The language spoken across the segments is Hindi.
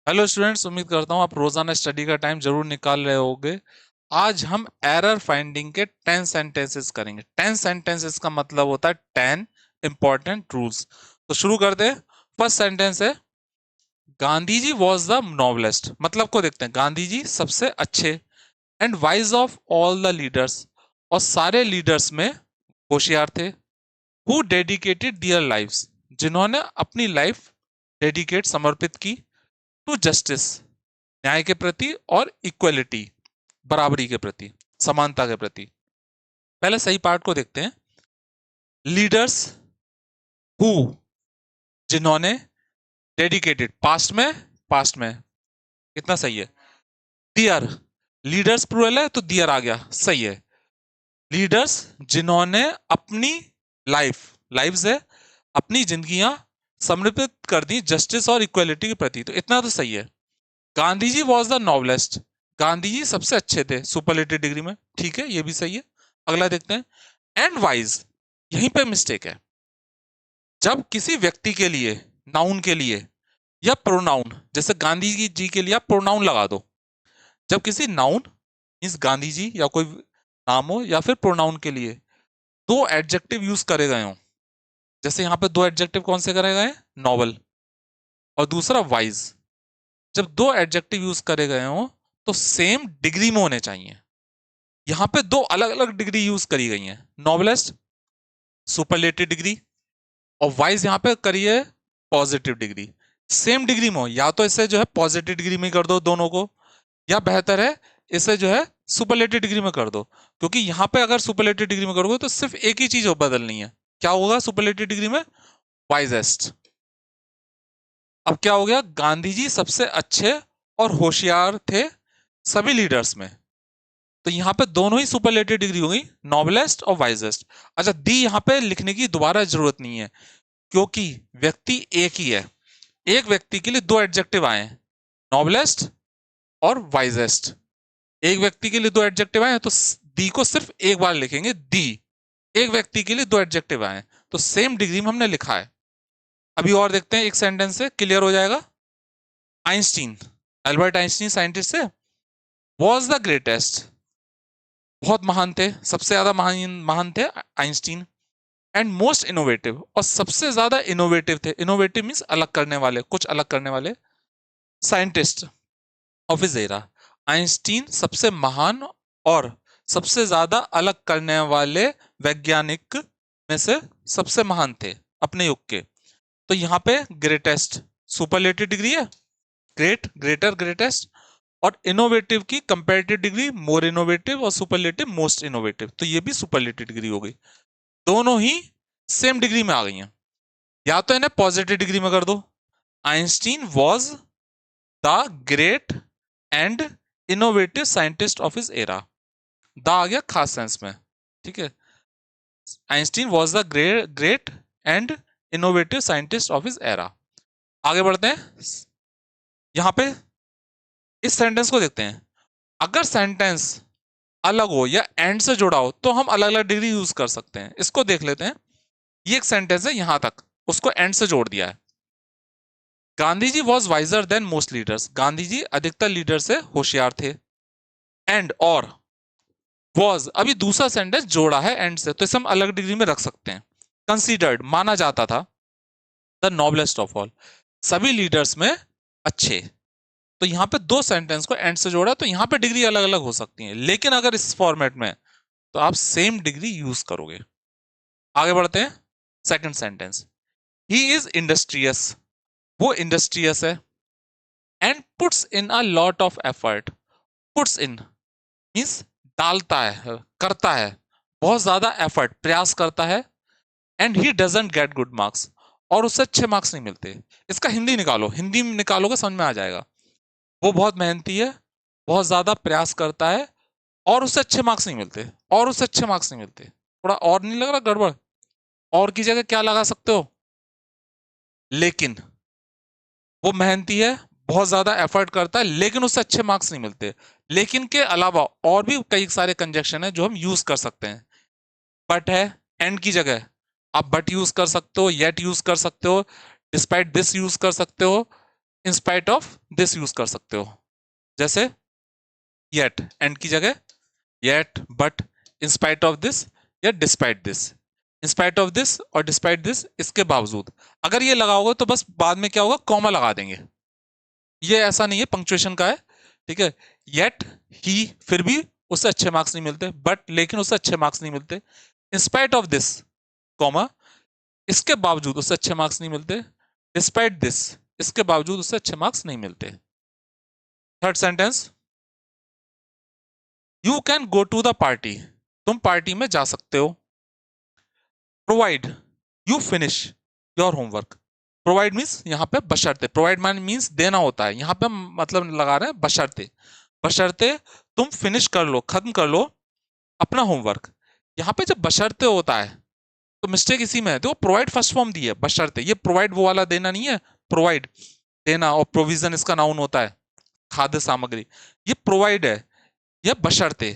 हेलो स्टूडेंट्स, उम्मीद करता हूँ आप रोजाना स्टडी का टाइम जरूर निकाल रहे होगे। आज हम एरर फाइंडिंग के 10 सेंटेंसेस करेंगे। 10 सेंटेंसेस का मतलब होता है 10 इंपॉर्टेंट रूल्स। तो शुरू करते हैं। फर्स्ट सेंटेंस है, गांधी जी वॉज द नॉवलेस्ट। मतलब को देखते हैं। गांधी जी सबसे अच्छे and wise of all the leaders, और सारे लीडर्स में होशियार थे। हु डेडिकेटेड दियर लाइव्स, जिन्होंने अपनी लाइफ डेडिकेट समर्पित की टू जस्टिस, न्याय के प्रति, और इक्वलिटी, बराबरी के प्रति, समानता के प्रति। पहले सही पार्ट को देखते हैं। लीडर्स, हु, जिन्होंने, डेडिकेटेड, पास्ट में कितना सही है। दियर, लीडर्स प्लूरल है तो दियर आ गया, सही है। लीडर्स जिन्होंने अपनी लाइफ, लाइव्स है, अपनी जिंदगियां समर्पित कर दी जस्टिस और इक्वलिटी के प्रति, तो इतना तो सही है। गांधी जी वॉज द नॉवलेस्ट, गांधी जी सबसे अच्छे थे सुपरलेटिव डिग्री में, ठीक है, ये भी सही है। अगला देखते हैं। एंड वाइज, यहीं पे मिस्टेक है। जब किसी व्यक्ति के लिए, नाउन के लिए, या प्रोनाउन, जैसे गांधी जी के लिए आप प्रोनाउन लगा दो। जब किसी नाउन मीन्स गांधी जी या कोई नाम हो, या फिर प्रोनाउन के लिए दो एडजेक्टिव यूज करे गए हो, जैसे यहां पे दो एडजेक्टिव कौन से करे गए, नॉवल और दूसरा वाइज। जब दो एडजेक्टिव यूज करे गए हो तो सेम डिग्री में होने चाहिए। यहां पे दो अलग अलग डिग्री यूज करी गई हैं। नॉवलेस्ट सुपरलेटिव डिग्री, और वाइज यहां पे करी है पॉजिटिव डिग्री। सेम डिग्री में हो, या तो इसे जो है पॉजिटिव डिग्री में कर दो दोनों को, या बेहतर है इसे जो है सुपरलेटिव डिग्री में कर दो। क्योंकि यहां पे अगर सुपरलेटिव डिग्री में करोगे तो सिर्फ एक ही चीज बदलनी है। क्या होगा सुपरलेटिव डिग्री में, वाइजेस्ट। अब क्या हो गया, गांधी जी सबसे अच्छे और होशियार थे सभी लीडर्स में, तो यहां पे दोनों ही सुपरलेटिव डिग्री हो गई, नॉबलेस्ट और वाइजेस्ट। अच्छा, दी यहां पे लिखने की दोबारा जरूरत नहीं है, क्योंकि व्यक्ति एक ही है। एक व्यक्ति के लिए दो एडजेक्टिव आए, नॉबलेस्ट और वाइजेस्ट। एक व्यक्ति के लिए दो एडजेक्टिव आए तो दी को सिर्फ एक बार लिखेंगे, दी। एक व्यक्ति के लिए दो एडजेक्टिव आए तो सेम डिग्री में हमने लिखा है। अभी और देखते हैं, एक सेंटेंस से क्लियर हो जाएगा। आइंस्टीन, अल्बर्ट आइंस्टीन साइंटिस्ट है, वॉज द ग्रेटेस्ट, बहुत महान थे, सबसे ज्यादा महान महान थे आइंस्टीन। एंड मोस्ट इनोवेटिव, और सबसे ज्यादा इनोवेटिव थे। इनोवेटिव मीन्स अलग करने वाले, कुछ अलग करने वाले, scientist of his era. Einstein सबसे महान और सबसे ज्यादा अलग करने वाले वैज्ञानिक में से सबसे महान थे अपने युग के। तो यहाँ पे ग्रेटेस्ट सुपरलेटिव डिग्री है, ग्रेट, ग्रेटर, ग्रेटेस्ट। और इनोवेटिव की कंपैरेटिव डिग्री मोर इनोवेटिव, और सुपरलेटिव मोस्ट इनोवेटिव, तो ये भी सुपरलेटिव डिग्री हो गई। दोनों ही सेम डिग्री में आ गई हैं। या तो इन्हें पॉजिटिव डिग्री में कर दो, Einstein was the great and innovative scientist of his era. The आ गया खास सेंस में, ठीक है। Einstein was the great and innovative scientist of his era. आगे बढ़ते हैं। यहां पे इस सेंटेंस को देखते हैं। अगर सेंटेंस अलग हो या एंड से जुड़ा हो तो हम अलग अलग डिग्री यूज कर सकते हैं। इसको देख लेते हैं। ये एक सेंटेंस है, यहां तक उसको एंड से जोड़ दिया है। Gandhi ji was wiser than most leaders, Gandhi ji अधिकतर लीडर से होशियार थे। एंड और वॉज, अभी दूसरा सेंटेंस जोड़ा है एंड से, तो इसे हम अलग डिग्री में रख सकते हैं। कंसीडर्ड, माना जाता था, द नॉबलेस्ट ऑफ ऑल, सभी लीडर्स में अच्छे। तो यहां पे दो सेंटेंस को एंड से जोड़ा, तो यहां पे डिग्री अलग अलग हो सकती है, लेकिन अगर इस फॉर्मेट में तो आप सेम डिग्री यूज करोगे। आगे बढ़ते हैं। Second sentence, he is industrious, वो इंडस्ट्रियस है। And puts in a lot of effort, puts in means डालता है, करता है, बहुत ज्यादा एफर्ट, प्रयास करता है। And he doesn't get good marks, और उससे अच्छे मार्क्स नहीं मिलते। इसका हिंदी निकालो, हिंदी में निकालोगे समझ में आ जाएगा। वो बहुत मेहनती है, बहुत ज्यादा प्रयास करता है, और उससे अच्छे मार्क्स नहीं मिलते, और उससे अच्छे मार्क्स नहीं मिलते। थोड़ा और नहीं लग रहा गड़बड़? और की जगह क्या लगा सकते हो, लेकिन। वो मेहनती है, बहुत ज्यादा एफर्ट करता है, लेकिन उससे अच्छे मार्क्स नहीं मिलते। लेकिन के अलावा और भी कई सारे कंजक्शन है जो हम यूज कर सकते हैं। बट है एंड की जगह, आप बट यूज कर सकते हो, येट यूज कर सकते हो, डिस्पाइट दिस यूज कर सकते हो, in spite of this use कर सकते हो, जैसे येट, एंड की जगह yet, but, in spite of this या despite this. In spite of this और डिस्पाइट दिस, इसके बावजूद। अगर ये लगाओगे तो बस बाद में क्या होगा, कॉमा लगा देंगे। ये ऐसा नहीं है, पंक्चुएशन का है, ठीक है। येट, ही, फिर भी उससे अच्छे मार्क्स नहीं मिलते, बट, लेकिन उससे अच्छे मार्क्स नहीं मिलते। इन स्पाइट ऑफ दिस, कॉमा, इसके बावजूद उससे अच्छे मार्क्स नहीं मिलते। डिस्पाइट दिस, इसके बावजूद उससे अच्छे मार्क्स नहीं मिलते। Third sentence, you can go to the party, तुम पार्टी में जा सकते हो। Provide you finish your homework. Provide means यहां पे बशर्ते, प्रोवाइड मीन्स देना होता है, यहां पे मतलब लगा रहे हैं बशर्ते। बशर्ते तुम फिनिश कर लो, खत्म कर लो अपना होमवर्क। यहां पे जब बशर्ते होता है तो मिस्टेक इसी में है, तो प्रोवाइड फर्स्ट फॉर्म दी है, बशर्ते। ये प्रोवाइड वो वाला देना नहीं है, प्रोवाइड देना, और प्रोविजन इसका नाउन होता है, खाद्य सामग्री। ये प्रोवाइड है, यह बशर्ते।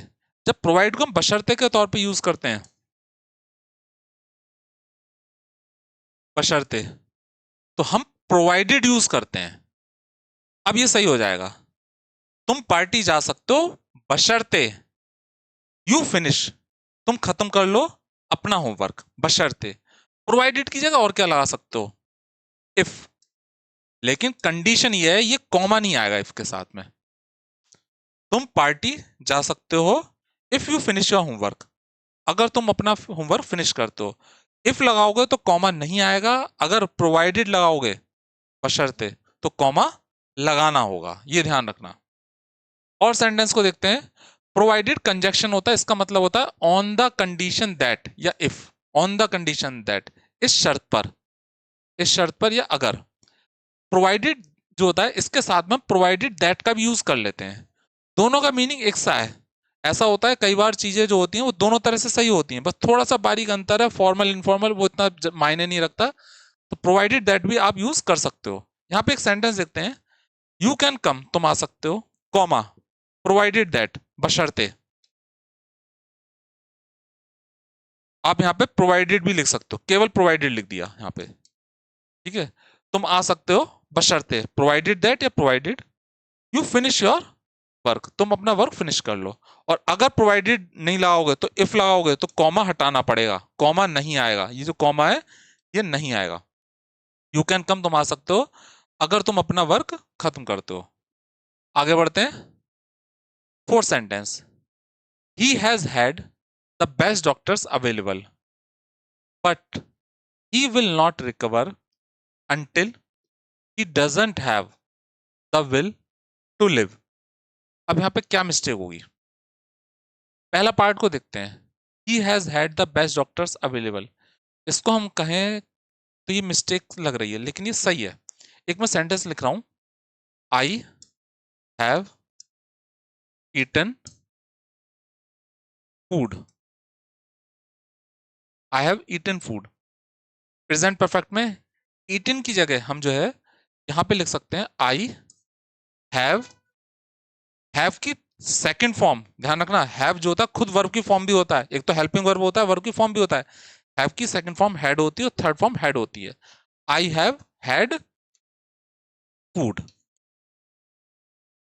जब प्रोवाइड को हम बशर्ते के तौर पे यूज करते हैं, बशर्ते, तो हम प्रोवाइडेड यूज करते हैं। अब ये सही हो जाएगा, तुम पार्टी जा सकते हो बशर्ते यू फिनिश, तुम खत्म कर लो अपना होमवर्क, बशर्ते। प्रोवाइडेड की जगह और क्या लगा सकते हो, इफ। लेकिन कंडीशन ये है, ये कॉमा नहीं आएगा इफ के साथ में। तुम पार्टी जा सकते हो if you finish your homework, अगर तुम अपना होमवर्क फिनिश करते हो। इफ लगाओगे तो कॉमा नहीं आएगा, अगर प्रोवाइडेड लगाओगे बशर्ते तो कॉमा लगाना होगा, ये ध्यान रखना। और सेंटेंस को देखते हैं। प्रोवाइडेड कंजक्शन होता है, इसका मतलब होता है ऑन द कंडीशन दैट या if. On the condition that, इस शर्त पर, इस शर्त पर या अगर। प्रोवाइडेड जो होता है इसके साथ में प्रोवाइडेड दैट का भी यूज कर लेते हैं, दोनों का मीनिंग एक सा है। ऐसा होता है कई बार चीजें जो होती हैं वो दोनों तरह से सही होती हैं, बस थोड़ा सा बारीक अंतर है, फॉर्मल इनफॉर्मल वो इतना मायने नहीं रखता। तो प्रोवाइडेड दैट भी आप यूज कर सकते हो। यहाँ पे एक सेंटेंस देखते हैं, यू कैन कम, तुम आ सकते हो, कॉमा, प्रोवाइडेड दैट, बशर्ते। आप यहाँ पे प्रोवाइडेड भी लिख सकते हो, केवल प्रोवाइडेड लिख दिया यहाँ पे, ठीक है। तुम आ सकते हो बशर्ते, प्रोवाइडेड दैट या provided you finish your work, तुम अपना वर्क फिनिश कर लो। और अगर प्रोवाइडेड नहीं लगाओगे तो इफ लगाओगे तो कॉमा हटाना पड़ेगा, कॉमा नहीं आएगा, ये जो कॉमा है ये नहीं आएगा। यू कैन कम, तुम आ सकते हो अगर तुम अपना वर्क खत्म करते हो। आगे बढ़ते हैं। Fourth sentence, he has had the best doctors available but he will not recover until he doesn't have the will to live। अब यहां पे क्या मिस्टेक होगी, पहला पार्ट को देखते हैं। he has had the best doctors available, इसको हम कहें तो ये मिस्टेक लग रही है, लेकिन ये सही है। एक मैं सेंटेंस लिख रहा हूं, I have eaten food, I have eaten food. Present perfect में ईटन की जगह हम जो है यहां पे लिख सकते हैं आई हैव। हैव की सेकंड फॉर्म ध्यान रखना, हैव जो होता है खुद वर्ब की फॉर्म भी होता है, एक तो हेल्पिंग वर्ब होता है, वर्ब की फॉर्म भी होता है। हैव की सेकंड फॉर्म हैड होती है और थर्ड फॉर्म हैड होती है। आई हैव हैड फूड,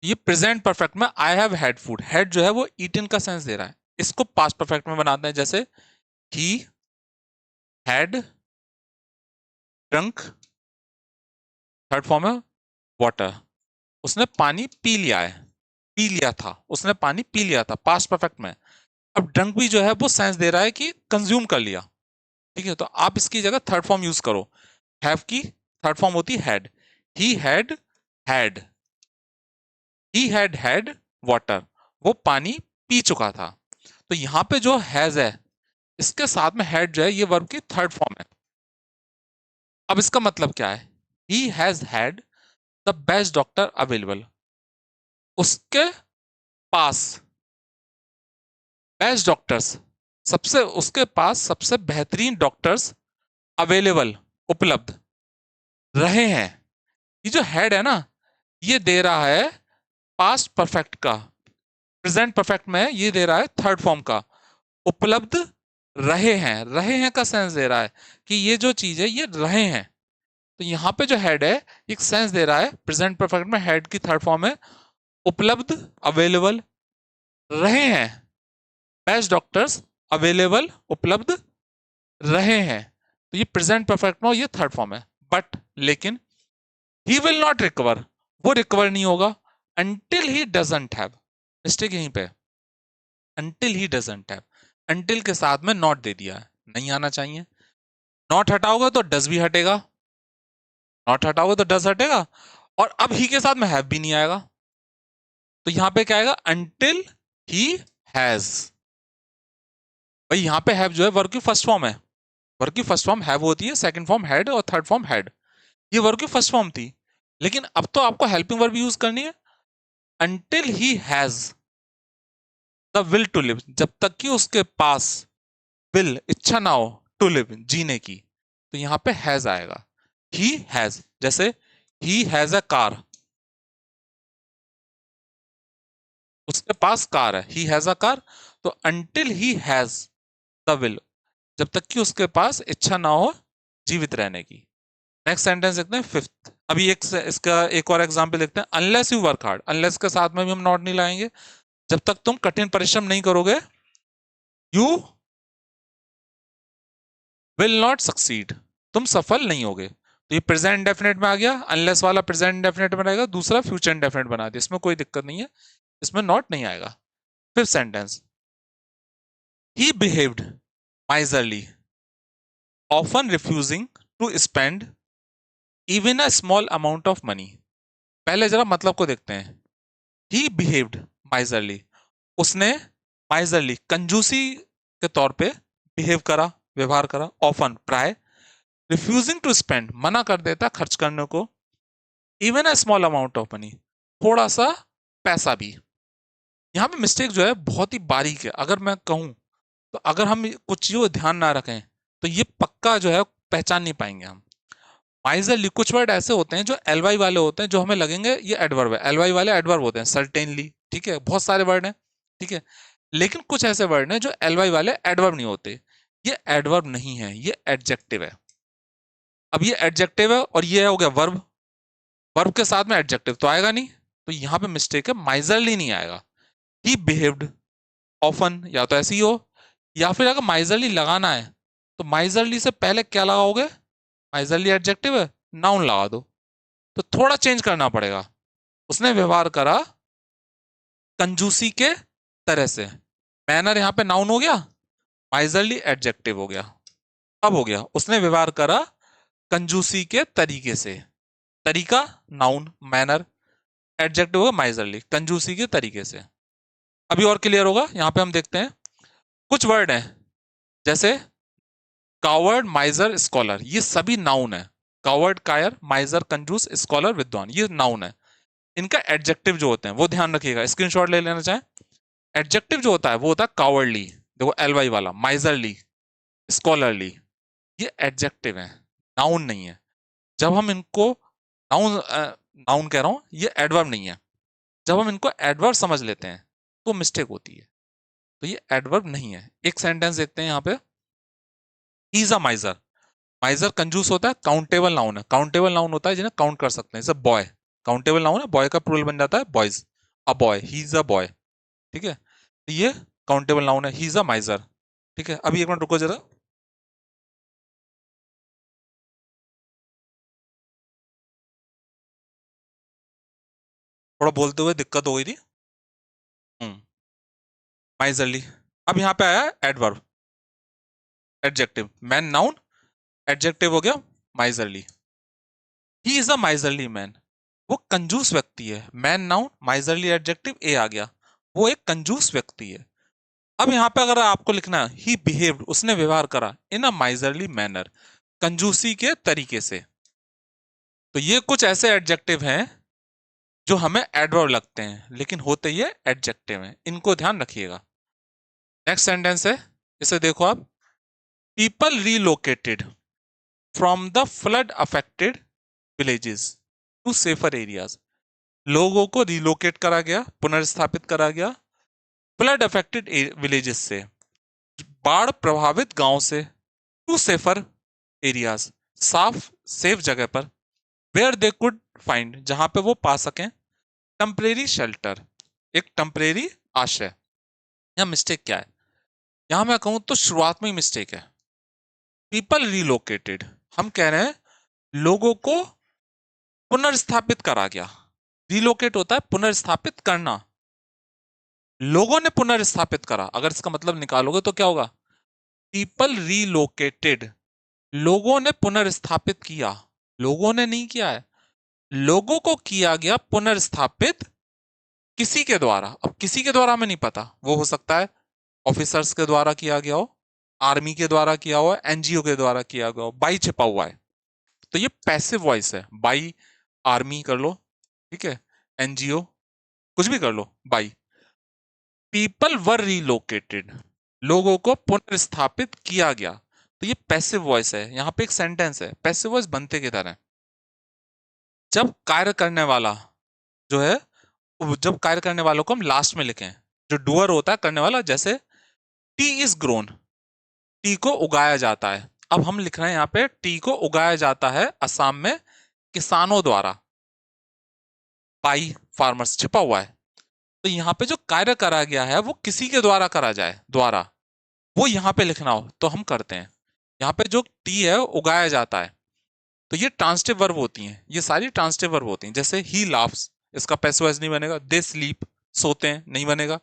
ये प्रेजेंट परफेक्ट में I have had food, had जो है वो ईटन का सेंस दे रहा है। इसको पास्ट परफेक्ट में बनाते हैं, जैसे he had drunk, third form है वाटर, उसने पानी पी लिया है, पी लिया था, उसने पानी पी लिया था, पास्ट परफेक्ट में। अब ड्रंक भी जो है वो सेंस दे रहा है कि कंज्यूम कर लिया, ठीक है। तो आप इसकी जगह थर्ड फॉर्म यूज करो, हैव की थर्ड फॉर्म होती है had. He had had, he had had water, वो पानी पी चुका था। तो यहां पे जो हैज है इसके साथ में हैड जो है ये वर्ब की थर्ड फॉर्म है। अब इसका मतलब क्या है, he has had the best doctor available, उसके पास बेस्ट डॉक्टर्स, सबसे उसके पास सबसे बेहतरीन डॉक्टर्स अवेलेबल, उपलब्ध रहे हैं। ये जो हेड है ना ये दे रहा है पास्ट परफेक्ट का, प्रेजेंट परफेक्ट में ये दे रहा है थर्ड फॉर्म का, उपलब्ध रहे हैं, रहे हैं का सेंस दे रहा है कि ये जो चीज है ये रहे हैं। तो यहाँ पे जो हेड है एक सेंस दे रहा है, प्रेजेंट परफेक्ट में हेड की थर्ड फॉर्म है उपलब्ध, अवेलेबल, रहे हैं, बेस्ट डॉक्टर्स अवेलेबल, उपलब्ध, रहे हैं। तो ये प्रेजेंट परफेक्ट में ये थर्ड फॉर्म है। बट लेकिन ही विल नॉट रिकवर, वो रिकवर नहीं होगा until he doesn't have, mistake यहीं पे, until he doesn't have, until के साथ में नॉट दे दिया है, नहीं आना चाहिए। नॉट हटाओगे तो डज भी हटेगा, नॉट हटाओगे तो डज हटेगा, और अब ही के साथ में हैव भी नहीं आएगा। तो यहां पे क्या आएगा, अंटिल ही हैज। भाई यहां पे हैव जो है वर्ब की फर्स्ट फॉर्म है, वर्ब की फर्स्ट फॉर्म हैव होती है, सेकंड फॉर्म हैड और थर्ड फॉर्म हैड। ये वर्ब की फर्स्ट फॉर्म थी, लेकिन अब तो आपको हेल्पिंग वर्ब यूज करनी है। Until he has the will to live, जब तक कि उसके पास विल, इच्छा ना हो, टू लिव, जीने की, तो यहां पे हैज आएगा। ही हैज, जैसे ही हैज अ कार, उसके पास कार है, ही हैज अ कार। तो until he has the will, जब तक कि उसके पास इच्छा ना हो जीवित रहने की। नेक्स्ट सेंटेंस देखते हैं फिफ्थ। अभी इसका एक और एग्जांपल देखते हैं, unless you work hard, unless के साथ में भी हम नॉट नहीं लाएंगे, जब तक तुम कठिन परिश्रम नहीं करोगे, यू विल नॉट सक्सीड, तुम सफल नहीं होगे। तो ये प्रेजेंट इंडेफिनिट में आ गया, अनलेस वाला प्रेजेंट इंडेफिनिट में रहेगा, दूसरा फ्यूचर इंडेफिनिट बना दिया, इसमें कोई दिक्कत नहीं है, इसमें नॉट नहीं आएगा। Fifth sentence, he behaved miserly, often refusing to spend even a small amount of money। पहले जरा मतलब को देखते हैं। he behaved miserly, उसने miserly कंजूसी के तौर पे बिहेव करा, व्यवहार करा, often प्राय, refusing to spend मना कर देता खर्च करने को, even a small amount of money थोड़ा सा पैसा भी। यहाँ पे मिस्टेक जो है बहुत ही बारीक है, अगर मैं कहूं तो अगर हम कुछ चीजों ध्यान ना रखें तो ये पक्का जो है पहचान नहीं पाएंगे हम। माइजरली, कुछ वर्ड ऐसे होते हैं जो एलवाई वाले होते हैं, जो हमें लगेंगे ये एडवर्ब है, एलवाई वाले एडवर्ब होते हैं, सर्टेनली, ठीक है, बहुत सारे वर्ड हैं, ठीक है। लेकिन कुछ ऐसे वर्ड हैं जो एलवाई वाले एडवर्ब नहीं होते, ये एडवर्ब नहीं है, ये एडजेक्टिव है। अब ये एडजेक्टिव है और ये हो गया वर्ब, वर्ब के साथ में एडजेक्टिव तो आएगा नहीं, तो यहां पे मिस्टेक है, माइजरली नहीं आएगा। ही बिहेव्ड ऑफन, या तो ऐसे ही हो, या फिर अगर माइजरली लगाना है तो माइजरली से पहले क्या लगाओगे, माइजरली एडजेक्टिव है, नाउन लगा दो। तो थोड़ा चेंज करना पड़ेगा, उसने व्यवहार करा कंजूसी के तरह से, मैनर यहां पे नाउन हो गया, माइजरली एडजेक्टिव हो गया। अब हो गया, उसने व्यवहार करा कंजूसी के तरीके से, तरीका नाउन, मैनर एडजेक्टिव होगा, माइजरली कंजूसी के तरीके से। अभी और क्लियर होगा। यहां पे हम देखते हैं कुछ वर्ड हैं, जैसे कावर्ड, माइजर, स्कॉलर, ये सभी नाउन है। कावर्ड कायर, माइजर कंजूस, स्कॉलर विद्वान, ये नाउन है। इनका एडजेक्टिव जो होते हैं वो ध्यान रखिएगा, स्क्रीनशॉट ले लेना चाहें। एडजेक्टिव जो होता है वो होता है कावर्डली, देखो एलवाई वाला, माइजरली, स्कॉलरली, ये एडजेक्टिव है, नाउन नहीं है। जब हम इनको नाउन नाउन कह रहा हूं, ये एडवर्ब नहीं है, जब हम इनको एडवर्ब समझ लेते हैं तो मिस्टेक होती है। तो ये एडवर्ब नहीं है। एक सेंटेंस देखते हैं यहाँ पे, ही इज अ माइजर, माइजर कंजूस होता है, काउंटेबल नाउन है, काउंटेबल नाउन होता है जिन्हें काउंट कर सकते हैं, जैसे बॉय, काउंटेबल नाउन है, बॉय का प्लूरल बन जाता है boys, a boy, he is a boy, ठीक है, तो ये काउंटेबल नाउन है, ही इज अ माइजर, ठीक है। अभी एक मिनट रुको जरा, थोड़ा बोलते हुए दिक्कत हो गई थी। माइजरली, अब यहाँ पे आया adverb, adjective, man noun, adjective हो गया miserly. He is a miserly man, वो कंजूस व्यक्ति है, मैन नाउन, माइजरली एडजेक्टिव, ए आ गया, वो एक कंजूस व्यक्ति है। अब यहां पे अगर आपको लिखना ही बिहेव्ड, उसने व्यवहार करा इन अ माइजरली मैनर, कंजूसी के तरीके से, तो ये कुछ ऐसे एडजेक्टिव हैं जो हमें एडवर्ब लगते हैं लेकिन होते ये एडजेक्टिव हैं, इनको ध्यान रखिएगा। नेक्स्ट सेंटेंस है, इसे देखो आप, people relocated from the flood affected villages to safer areas, लोगों को रिलोकेट करा गया, पुनर्स्थापित करा गया फ्लड अफेक्टेड विलेजेस से, बाढ़ प्रभावित गांव से, टू सेफर एरियाज, साफ सेफ जगह पर, वेयर दे कुड फाइंड, जहां पे वो पा सकें, टेम्परेरी शेल्टर, एक टेम्परेरी आश्रय। यहाँ मिस्टेक क्या है, यहां मैं कहूं तो शुरुआत में ही मिस्टेक है। पीपल रिलोकेटेड, हम कह रहे हैं लोगों को पुनर्स्थापित करा गया। रिलोकेट होता है पुनर्स्थापित करना, लोगों ने पुनर्स्थापित करा, अगर इसका मतलब निकालोगे तो क्या होगा, पीपल रिलोकेटेड, लोगों ने पुनर्स्थापित किया, लोगों ने नहीं किया है, लोगों को किया गया पुनर्स्थापित किसी के द्वारा। अब किसी के द्वारा हमें नहीं पता, वो हो सकता है ऑफिसर्स के द्वारा किया गया हो, आर्मी के द्वारा किया हुआ, एनजीओ के द्वारा किया गया हो, बाई छिपा हुआ है, तो ये पैसिव वॉइस है। बाई आर्मी कर लो, ठीक है, एनजीओ कुछ भी कर लो, बाई। पीपल वर रिलोकेटेड, लोगों को पुनर्स्थापित किया गया, तो ये पैसिव वॉइस है। यहां पे एक सेंटेंस है, पैसिव वॉइस बनते किधर है, जब कार्य करने वाला जो है, जब कार्य करने वालों को हम लास्ट में लिखें, जो डूअर होता है करने वाला, जैसे टी इज ग्रोन, टी को उगाया जाता है। अब हम लिख रहे हैं यहाँ पे टी को उगाया जाता है असम में किसानों द्वारा, बाई फार्मर्स छिपा हुआ है। तो यहाँ पे जो कार्य करा गया है वो किसी के द्वारा करा जाए, द्वारा, वो यहाँ पे लिखना हो तो हम करते हैं। यहाँ पे जो टी है उगाया जाता है, तो ये ट्रांसिटिव वर्ब होती हैं, ये सारी ट्रांसिटिव वर्ब होती हैं। जैसे ही लाफ्स, इसका पैसिव वॉइस नहीं बनेगा। दे स्लीप, सोते हैं, नहीं बनेगा,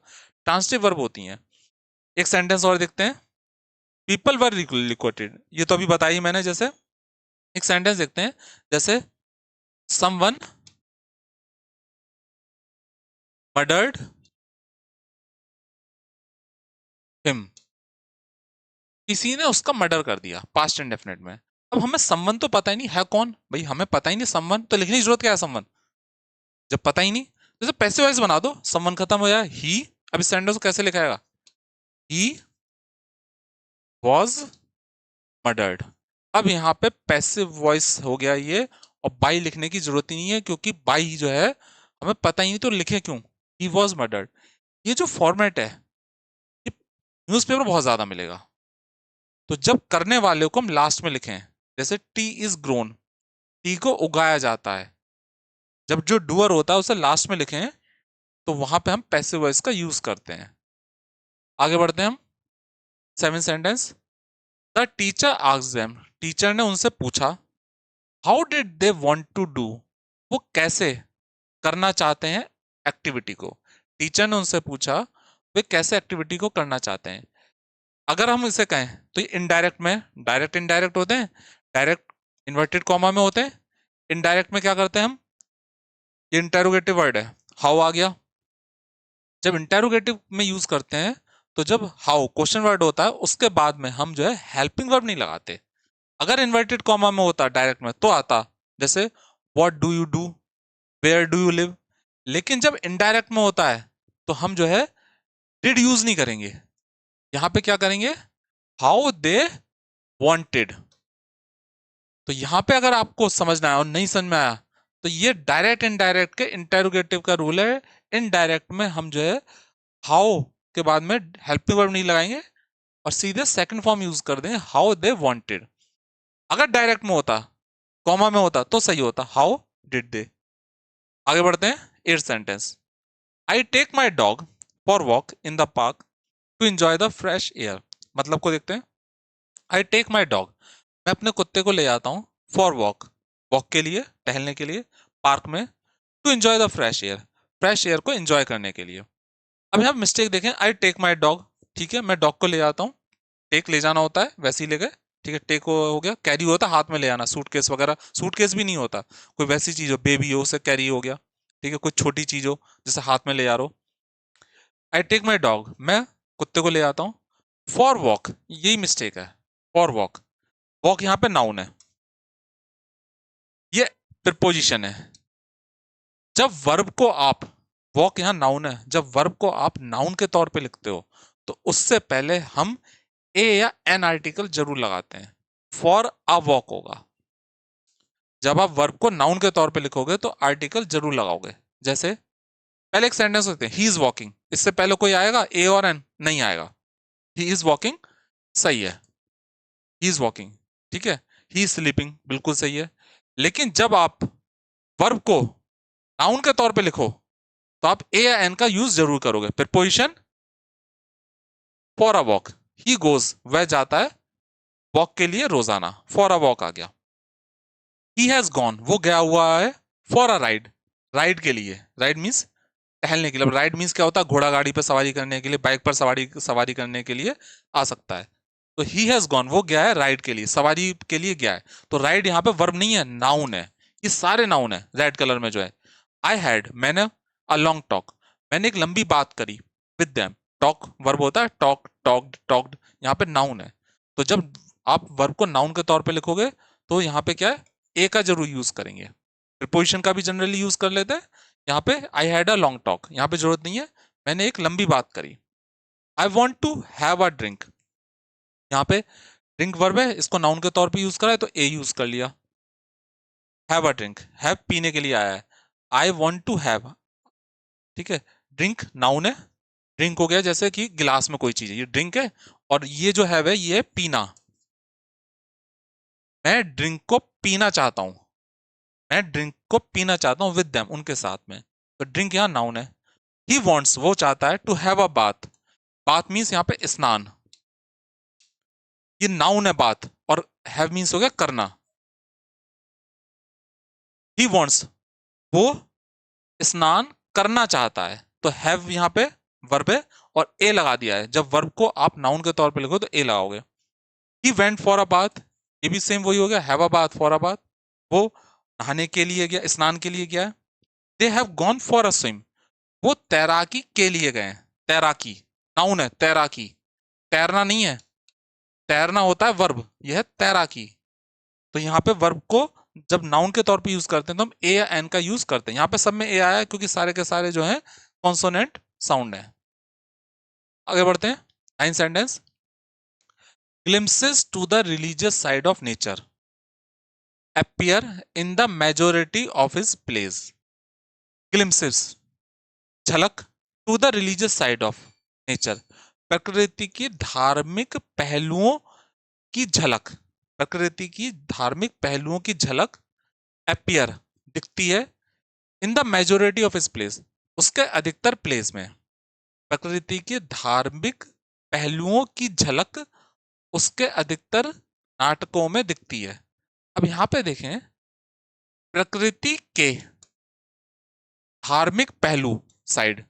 ट्रांसिटिव वर्ब होती हैं। एक सेंटेंस और देखते हैं, पीपल वर रिलोकेटेड, ये तो अभी बताई मैंने। जैसे एक सेंटेंस देखते हैं, जैसे समवन मर्डर्ड हिम, किसी ने उसका मर्डर कर दिया, पास्ट इंडेफिनिट में। अब हमें समवन तो पता ही नहीं है कौन, भाई हमें पता ही नहीं समवन, तो लिखने की जरूरत क्या है समवन, जब पता ही नहीं। जैसे पैसिव वॉइस बना दो, समवन खत्म हो जाए, ही। अब इस सेंटेंस को कैसे लिखाएगा, ही वॉज मर्डर्ड। अब यहाँ पे पैसिव वॉइस हो गया ये, और बाई लिखने की जरूरत ही नहीं है, क्योंकि बाई जो है हमें पता ही नहीं, तो लिखे क्यों, ही वॉज मर्डर्ड। ये जो फॉर्मेट है, ये न्यूज़पेपर बहुत ज्यादा मिलेगा। तो जब करने वाले को हम लास्ट में लिखें, जैसे टी इज ग्रोन, टी को उगाया जाता है, जब जो डूअर होता है उसे लास्ट में लिखें, तो वहां पे हम पैसिव वॉइस का यूज करते हैं। आगे बढ़ते हैं हम, seven sentence. The teacher asked them, teacher ने उनसे पूछा, how did they want to do, वो कैसे करना चाहते हैं एक्टिविटी को। टीचर ने उनसे पूछा वे कैसे एक्टिविटी को करना चाहते हैं। अगर हम इसे कहें तो ये इनडायरेक्ट में, डायरेक्ट इनडायरेक्ट होते हैं, डायरेक्ट इन्वर्टेड कॉमा में होते हैं, इनडायरेक्ट में क्या करते हैं हम, ये इंटेरोगेटिव वर्ड है, हाउ आ गया। जब इंटेरोगेटिव में यूज करते हैं, तो जब हाउ क्वेश्चन वर्ड होता है उसके बाद में हम जो है हेल्पिंग वर्ब नहीं लगाते। अगर इन्वर्टेड कॉमा में होता डायरेक्ट में तो आता, जैसे what do you do, where do you live. लेकिन जब इनडायरेक्ट में होता है तो हम जो है डिड यूज नहीं करेंगे, यहां पे क्या करेंगे, हाउ दे वांटेड। तो यहां पे अगर आपको समझना है और नहीं समझ में आया, तो ये डायरेक्ट इनडायरेक्ट के इंटेरोगेटिव का रूल है। इनडायरेक्ट में हम जो है हाउ के बाद में हेल्पिंग वर्ब नहीं लगाएंगे और सीधे सेकंड फॉर्म यूज कर दें, हाउ दे वांटेड। अगर डायरेक्ट में होता, कॉमा में होता तो सही होता, हाउ डिड दे। आगे बढ़ते हैं, eight sentence. I take my dog for walk in the park to enjoy the fresh air, मतलब को देखते हैं। आई टेक माई डॉग, मैं अपने कुत्ते को ले जाता हूं, फॉर वॉक, वॉक के लिए, टहलने के लिए, पार्क में, to enjoy the fresh air को एंजॉय करने के लिए। अब यहाँ मिस्टेक देखें, आई टेक माई डॉग, ठीक है, मैं डॉग को ले जाता हूँ, टेक ले जाना होता है, वैसे ही ले गए, ठीक है, टेक हो गया। कैरी होता है हाथ में ले आना, सूटकेस वगैरह, सूटकेस भी नहीं होता, कोई वैसी चीज हो, बेबी हो, उसे कैरी हो गया, ठीक है, कोई छोटी चीज हो जैसे हाथ में ले जा रहा हो। आई टेक माई डॉग, मैं कुत्ते को ले आता हूँ, फॉर वॉक, यही मिस्टेक है, फॉर वॉक, वॉक यहाँ पे नाउन है, ये प्रिपोजिशन है। जब वर्ब को आप, वॉक यहाँ नाउन है, जब वर्ब को आप नाउन के तौर पे लिखते हो तो उससे पहले हम ए या एन आर्टिकल जरूर लगाते हैं, फॉर अ वॉक होगा। जब आप वर्ब को नाउन के तौर पे लिखोगे तो आर्टिकल जरूर लगाओगे। जैसे पहले एक सेंटेंस होते हैं, ही इज वॉकिंग, इससे पहले कोई आएगा ए और एन, नहीं आएगा, ही इज वॉकिंग सही है, ही इज वॉकिंग, ठीक है, ही स्लीपिंग, बिल्कुल सही है। लेकिन जब आप वर्ब को नाउन के तौर पे लिखो तो आप ए या एन का यूज जरूर करोगे। Preposition for a walk, he goes, वह जाता है वॉक के लिए रोजाना, फॉर अ वॉक आ गया। ही हैज गॉन, वो गया हुआ है फॉर अ राइड, राइड के लिए, राइड मीन्स टहलने के लिए। राइड मीन्स क्या होता है, घोड़ा गाड़ी पर सवारी करने के लिए, बाइक पर सवारी सवारी करने के लिए आ सकता है। तो ही हैज गॉन, वो गया है राइड के लिए, सवारी के लिए गया है। तो राइड यहाँ पे वर्ब नहीं है, नाउन है। ये सारे नाउन है रेड कलर में जो है। आई हैड, मैंने, अ लॉन्ग टॉक, मैंने एक लंबी बात करी, विद देम, टॉक वर्ब होता है, टॉक, टॉक्ड, टॉक्ड, यहाँ पे नाउन है। तो जब आप वर्ब को नाउन के तौर पे लिखोगे तो यहाँ पे क्या है, ए का जरूर यूज करेंगे। प्रीपोजिशन का भी जनरली यूज कर लेते हैं। यहाँ पे I had a long talk, यहाँ पे जरूरत नहीं है, मैंने एक लंबी बात करी। I want to have a drink, यहाँ पे ड्रिंक वर्ब है, इसको नाउन के तौर पे यूज करा है तो ए यूज कर लिया। हैव अ ड्रिंक, हैव पीने के लिए आया है, आई वॉन्ट टू हैव, ठीक है। ड्रिंक नाउन है, ड्रिंक हो गया जैसे कि गिलास में कोई चीज है, ये ड्रिंक है। और ये जो है ये है पीना, मैं ड्रिंक को पीना चाहता हूं, मैं ड्रिंक को पीना चाहता हूं विद देम, उनके साथ में। तो ड्रिंक यहाँ नाउन है। ही वॉन्ट्स, वो चाहता है, to have a bath, bath means यहाँ पे स्नान, ये नाउन है बाथ, और हैव मीन्स हो गया करना। ही वॉन्ट्स, वो स्नान करना चाहता है, तो हैव यहाँ पे वर्ब है और ए लगा दिया है। जब वर्ब को आप नाउन के तौर पे लिखो तो ए लगाओगे। He went for a bath, ये भी सेम वही हो गया, have a bath, for a bath, वो नहाने के लिए गया, स्नान के लिए गया है। They have gone for a swim, वो तैराकी के लिए गए हैं, तैराकी नाउन है, तैराकी, तैरना नहीं है, तैरना होता है वर्ब, यह है तैराकी। तो यहाँ पे वर्ब को जब नाउन के तौर पे यूज करते हैं तो हम ए या एन का यूज करते हैं। यहाँ पे सब में ए आया है क्योंकि सारे के सारे जो है कॉन्सोनेंट साउंड है। आगे बढ़ते हैं, nine sentence. Glimpses to the religious side of nature appear in the majority of his plays. Glimpses, झलक, to the religious side of nature, प्रकृति की धार्मिक पहलुओं की झलक, प्रकृति की धार्मिक पहलुओं की झलक, appear, दिखती है, in the majority of his place, उसके अधिकतर प्लेस में। प्रकृति के धार्मिक पहलुओं की झलक उसके अधिकतर नाटकों में दिखती है। अब यहां पे देखें, प्रकृति के धार्मिक पहलू साइड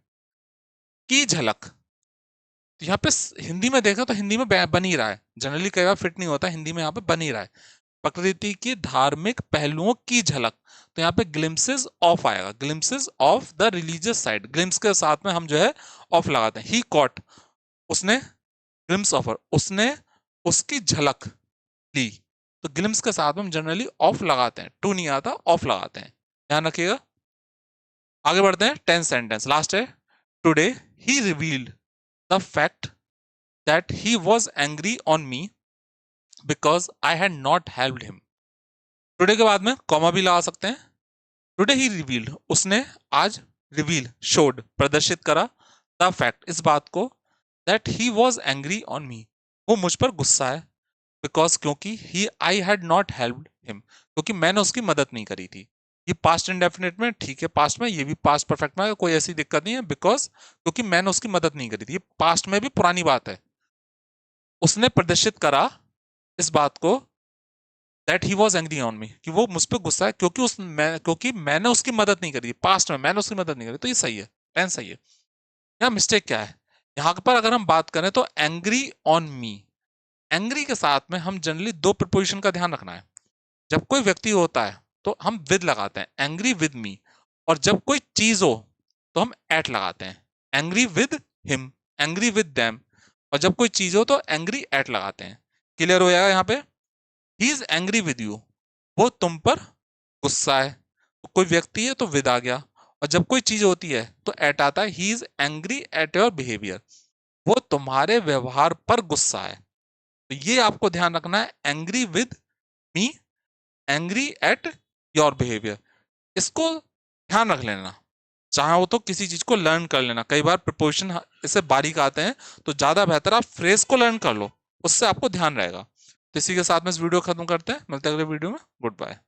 की झलक, तो यहाँ पे हिंदी में देखा तो हिंदी में बन ही रहा है, जनरली कई बार फिट नहीं होता, हिंदी में यहाँ पे बन ही रहा है। प्रकृति की धार्मिक पहलुओं की झलक, तो यहाँ पे ग्लिम्सेस ऑफ आएगा, glimpses of the religious side, glimpse के साथ में हम जो है ऑफ लगाते हैं। ही कॉट, उसने, ग्लिम्स ऑफर, उसने उसकी झलक ली, तो ग्लिम्स के साथ में हम जनरली ऑफ लगाते हैं, टू नहीं आता, ऑफ लगाते हैं, ध्यान रखिएगा। आगे बढ़ते हैं, 10 सेंटेंस लास्ट है। Today he revealed the fact that he was angry on me because I had not helped him. Today के बाद में कॉमा भी लगा सकते हैं। टुडे ही रिवील्ड, उसने आज, रिवील शोड, प्रदर्शित करा, द फैक्ट, इस बात को, that he was angry on me, वो मुझ पर गुस्सा है, बिकॉज, क्योंकि, he I had not helped him, क्योंकि मैंने उसकी मदद नहीं करी थी। ये पास्ट इंडेफिनिट में ठीक है, पास्ट में, ये भी पास्ट परफेक्ट में कोई ऐसी दिक्कत नहीं है, बिकॉज, क्योंकि मैंने उसकी मदद नहीं करी थी, ये पास्ट में भी पुरानी बात है। उसने प्रदर्शित करा इस बात को, that he was angry on मी, कि वो मुझ पर गुस्सा है क्योंकि क्योंकि मैंने उसकी मदद नहीं करी, पास्ट में मैंने उसकी मदद नहीं करी, तो ये सही है, टेंस सही है। यहाँ मिस्टेक क्या है, यहाँ पर अगर हम बात करें तो एंग्री ऑन मी, एंग्री के साथ में हम जनरली दो प्रीपोजिशन का ध्यान रखना है। जब कोई व्यक्ति होता है तो हम विद लगाते हैं, एंग्री विद मी, और जब कोई चीज हो तो हम एट लगाते हैं, angry with him, angry with them, और जब कोई चीज हो तो एंग्री एट लगाते हैं। क्लियर हो जाएगा यहाँ पे, he is angry with you, वो तुम पर गुस्सा है, कोई व्यक्ति है तो विद आ गया, और जब कोई चीज होती है तो एट आता है, he is angry at your behaviour, वो तुम्हारे व्यवहार पर गुस्सा है। तो ये आपको ध्यान रखना है, angry with me, angry at your behaviour, इसको ध्यान रख लेना। चाहे हो तो किसी चीज को लर्न कर लेना, कई बार प्रिपोजिशन इससे बारीक आते हैं, तो ज्यादा बेहतर आप फ्रेज को लर्न कर लो, उससे आपको ध्यान रहेगा। तो इसी के साथ में इस वीडियो खत्म करते हैं, मिलते हैं अगले वीडियो में। Good bye.